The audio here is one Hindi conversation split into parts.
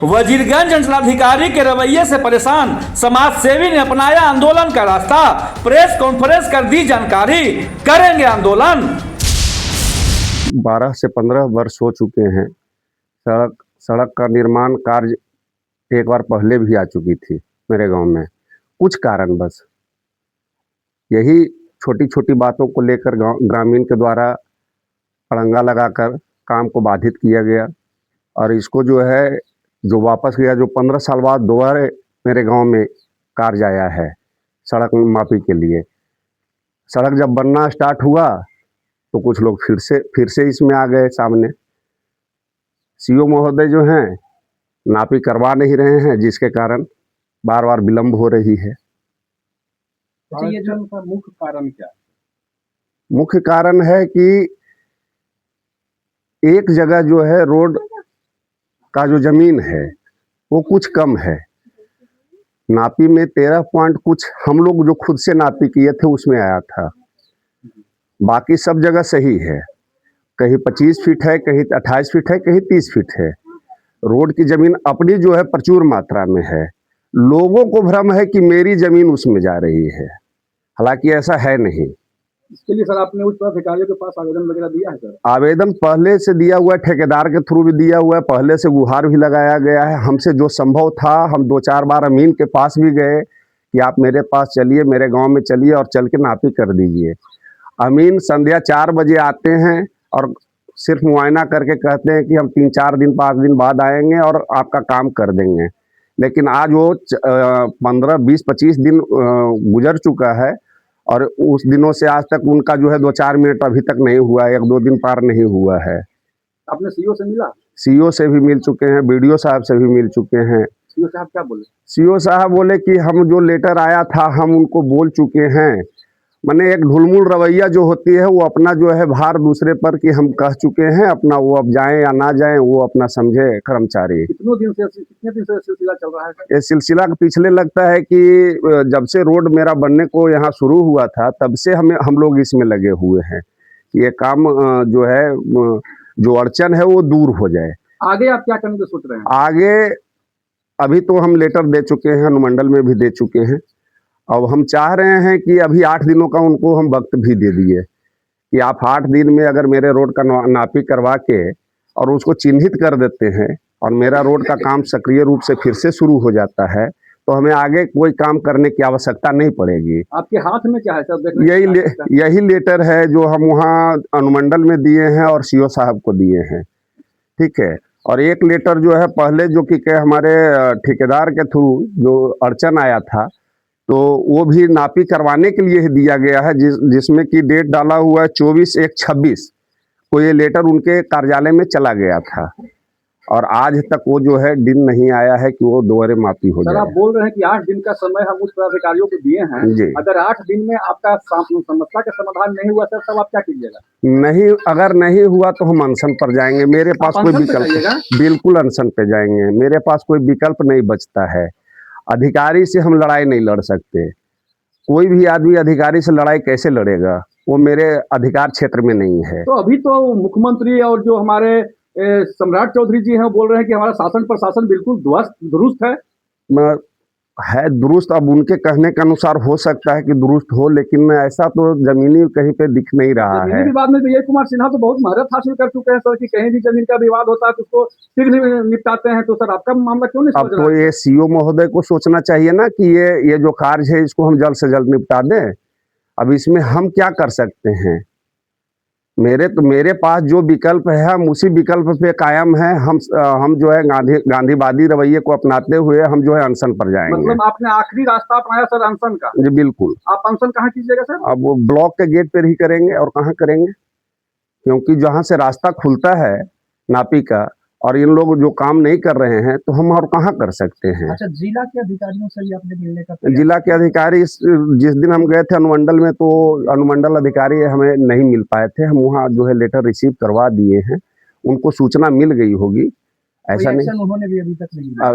वजीरगंज अंचलाधिकारी के रवैये से परेशान समाज सेवी ने अपनाया आंदोलन का रास्ता। प्रेस कॉन्फ्रेंस कर दी जानकारी, करेंगे आंदोलन। 12 से 15 वर्ष हो चुके हैं। सड़क का निर्माण कार्य एक बार पहले भी आ चुकी थी मेरे गांव में। कुछ कारण बस यही छोटी छोटी बातों को लेकर ग्रामीण के द्वारा अड़ंगा लगाकर काम को बाधित किया गया और इसको जो वापस गया, जो 15 साल बाद दोबारा मेरे गांव में कार्य आया है सड़क मापी के लिए। सड़क जब बनना स्टार्ट हुआ तो कुछ लोग फिर से इसमें आ गए सामने। सीओ महोदय जो हैं नापी करवा नहीं रहे हैं, जिसके कारण बार बार विलम्ब हो रही है। अच्छा, ये जो उनका मुख्य कारण क्या है? मुख्य कारण है कि एक जगह जो है रोड का जो जमीन है वो कुछ कम है। नापी में 13 पॉइंट कुछ हम लोग जो खुद से नापी किए थे उसमें आया था। बाकी सब जगह सही है, कहीं 25 फीट है, कहीं 28 फीट है, कहीं 30 फीट है। रोड की जमीन अपनी जो है प्रचुर मात्रा में है। लोगों को भ्रम है कि मेरी जमीन उसमें जा रही है, हालांकि ऐसा है नहीं। इसके लिए सर आपने उच्च अधिकारियों के पास आवेदन वगैरह दिया है? सर आवेदन पहले से दिया हुआ है, ठेकेदार के थ्रू भी दिया हुआ है, पहले से गुहार भी लगाया गया है। हमसे जो संभव था हम 2-4 बार अमीन के पास भी गए कि आप मेरे पास चलिए, मेरे गांव में चलिए और चल के नापी कर दीजिए। अमीन संध्या 4 बजे आते हैं और सिर्फ मुआयना करके कहते हैं कि हम 3-4 दिन 5 दिन बाद आएंगे और आपका काम कर देंगे। लेकिन आज वो 15, 20, 25 दिन गुजर चुका है और उस दिनों से आज तक उनका जो है 2-4 मिनट अभी तक नहीं हुआ है, 1-2 दिन पार नहीं हुआ है। आपने सीओ से मिला? सीओ से भी मिल चुके हैं, बीडीओ साहब से भी मिल चुके हैं। सीओ साहब क्या बोले? सीओ साहब बोले कि हम जो लेटर आया था हम उनको बोल चुके हैं। मैंने एक ढुलमुल रवैया जो होती है वो अपना जो है भार दूसरे पर कि हम कह चुके हैं अपना, वो अब जाएं या ना जाएं वो अपना समझे कर्मचारी। कितने दिन से सिलसिला चल रहा है? ये सिलसिला पिछले लगता है कि जब से रोड मेरा बनने को यहाँ शुरू हुआ था तब से हम लोग इसमें लगे हुए हैं कि ये काम जो है जो अड़चन है वो दूर हो जाए। आगे आप क्या करने की सोच रहे हैं? आगे अभी तो हम लेटर दे चुके हैं, अनुमंडल में भी दे चुके हैं। अब हम चाह रहे हैं कि अभी 8 दिनों का उनको हम वक्त भी दे दिए कि आप 8 दिन में अगर मेरे रोड का नापी करवा के और उसको चिन्हित कर देते हैं और मेरा रोड का काम सक्रिय रूप से फिर से शुरू हो जाता है तो हमें आगे कोई काम करने की आवश्यकता नहीं पड़ेगी। आपके हाथ में क्या है सर? यही लेटर है जो हम वहाँ अनुमंडल में दिए हैं और सीओ साहब को दिए हैं, ठीक है। और एक लेटर जो है पहले जो कि हमारे ठेकेदार के थ्रू जो अड़चन आया था तो वो भी नापी करवाने के लिए ही दिया गया है, जिसमें कि डेट डाला हुआ है 24/1/26 को ये लेटर उनके कार्यालय में चला गया था और आज तक वो जो है दिन नहीं आया है कि वो दोबारा मापी हो जाए। सर आप बोल रहे हैं कि 8 दिन का समय हम उच्च अधिकारियों को दिए हैं। अगर 8 दिन में आपका समस्या का समाधान नहीं हुआ सर तब आप क्या कीजिएगा? नहीं, अगर नहीं हुआ तो हम अनशन पर जाएंगे। मेरे पास कोई विकल्प, बिल्कुल अनशन पे जाएंगे। मेरे पास कोई विकल्प नहीं बचता है। अधिकारी से हम लड़ाई नहीं लड़ सकते। कोई भी आदमी अधिकारी से लड़ाई कैसे लड़ेगा? वो मेरे अधिकार क्षेत्र में नहीं है। तो अभी तो मुख्यमंत्री और जो हमारे सम्राट चौधरी जी हैं वो बोल रहे हैं कि हमारा शासन प्रशासन बिल्कुल दुरुस्त है। दुरुस्त अब उनके कहने के अनुसार हो सकता है कि दुरुस्त हो, लेकिन ऐसा तो जमीनी कहीं पे दिख नहीं रहा है। विवाद में विजय कुमार सिन्हा तो बहुत महारत हासिल कर चुके हैं सर कि कहीं भी जमीन का विवाद होता है तो उसको शीघ्र निपटाते हैं। तो सर आपका मामला क्यों नहीं? अब तो ये सीओ महोदय को सोचना चाहिए ना कि ये जो कार्य है इसको हम जल्द से जल्द निपटा दें। अब इसमें हम क्या कर सकते हैं? मेरे पास जो विकल्प है हम उसी विकल्प पे कायम है। हम जो है गांधीवादी रवैये को अपनाते हुए हम जो है अनशन पर जाएंगे। मतलब आपने आखिरी रास्ता अपनाया सर अनशन का? जी बिल्कुल। आप अनशन कहाँ कीजिएगा सर? अब वो ब्लॉक के गेट पर ही करेंगे और कहाँ करेंगे, क्योंकि जहाँ से रास्ता खुलता है नापी का और इन लोग जो काम नहीं कर रहे हैं तो हम और कहाँ कर सकते हैं। अच्छा, जिला के अधिकारियों से भी आपने मिलने का? जिला के अधिकारी जिस दिन हम गए थे अनुमंडल में तो अनुमंडल अधिकारी हमें नहीं मिल पाए थे। हम वहाँ जो है लेटर रिसीव करवा दिए हैं, उनको सूचना मिल गई होगी। ऐसा नहीं उन्होंने भी अभी तक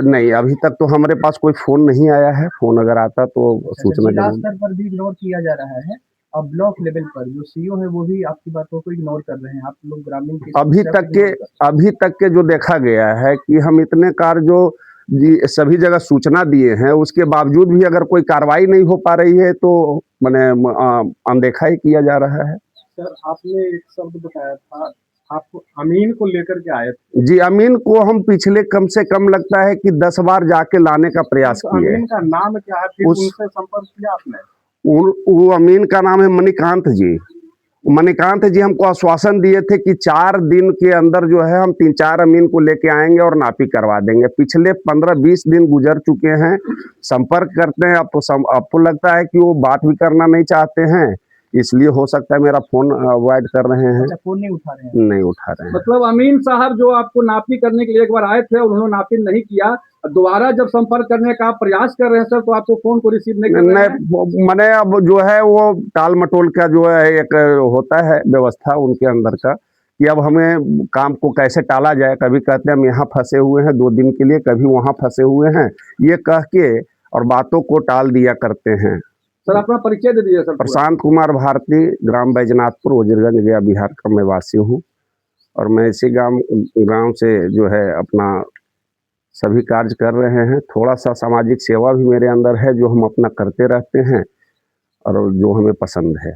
नहीं, अभी तक तो हमारे पास कोई फोन नहीं आया है। फोन अगर आता तो सूचना जिला स्तर पर भी इग्नोर किया जा रहा है। अब ब्लॉक लेवल पर जो सीईओ है वो भी आपकी बातों को इग्नोर कर रहे हैं, आप लोग ग्रामीण की अभी समस्या तक को के ignore कर रहे अभी तक के जो देखा गया है कि हम इतने कार्य जो सभी जगह सूचना दिए हैं, उसके बावजूद भी अगर कोई कार्रवाई नहीं हो पा रही है तो मैंने अनदेखा ही किया जा रहा है। हैं। सर आपने एक शब्द बताया था, आप अमीन को लेकर के आए थे, जी, अमीन को हम पिछले कम से कम लगता है कि 10 बार जाके लाने का प्रयास उस किए। अमीन का नाम क्या है, फिर उस उनसे संपर्क किया आपने? वो अमीन का नाम है मणिकांत जी। मणिकांत जी हमको आश्वासन दिए थे कि 4 दिन के अंदर जो है हम 3-4 अमीन को लेके आएंगे और नापी करवा देंगे। पिछले 15-20 दिन गुजर चुके हैं, संपर्क करते हैं, आपको लगता है कि वो बात भी करना नहीं चाहते हैं, इसलिए हो सकता है मेरा फोन अवॉइड कर रहे हैं। अच्छा, फोन नहीं उठा रहे हैं? नहीं उठा रहे हैं। मतलब अमीन साहब जो आपको नापी करने के लिए एक बार आए थे और उन्होंने नापी नहीं किया, दोबारा जब संपर्क करने का आप प्रयास कर रहे हैं सर, तो आपको फोन को रिसीव नहीं कर रहे हैं? नहीं, मैंने अब जो है वो टाल मटोल का जो है एक होता है व्यवस्था उनके अंदर का कि अब हमें काम को कैसे टाला जाए। कभी कहते हैं हम यहाँ फंसे हुए हैं 2 दिन के लिए, कभी वहाँ फंसे हुए हैं, ये कह के और बातों को टाल दिया करते हैं। सर अपना परिचय दे दीजिए सर पूरा। प्रशांत कुमार भारती, ग्राम बैजनाथपुर, वजीरगंज, गया बिहार का मैं वासी हूँ और मैं इसी गांव से जो है अपना सभी कार्य कर रहे हैं। थोड़ा सा सामाजिक सेवा भी मेरे अंदर है जो हम अपना करते रहते हैं और जो हमें पसंद है।